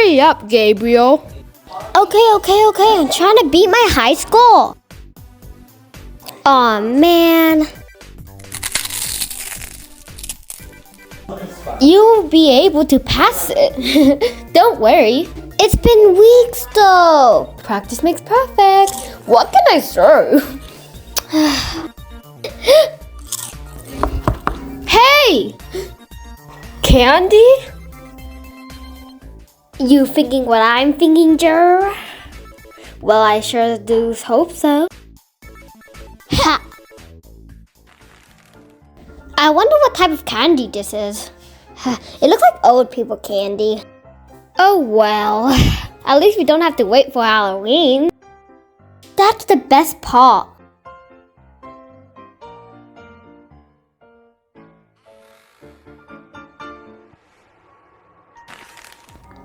Hurry up, Gabriel. Okay. I'm trying to beat my high score. Aw, man. You'll be able to pass it. Don't worry. It's been weeks though. Practice makes perfect. What can I serve? Hey! Candy? You thinking what I'm thinking, Jer? Well, I sure do hope so. Ha! I wonder what type of candy this is. It looks like old people candy. Oh well, at least we don't have to wait for Halloween. That's the best part.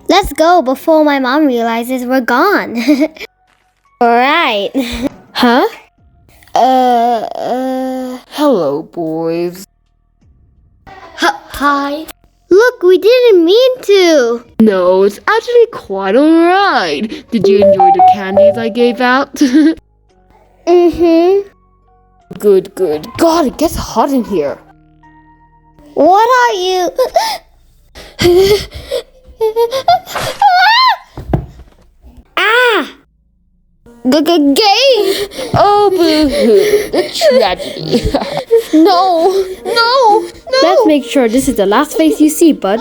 Let's go before my mom realizes we're gone. Alright. Huh? Hello, boys. Hi. Look, we didn't mean to. No, it's actually quite alright. Did you enjoy the candies I gave out? Mm-hmm. Good. God, it gets hot in here. What are you? Ah! Gay! Oh, boo-hoo. The tragedy. No! Let's make sure this is the last face you see, bud.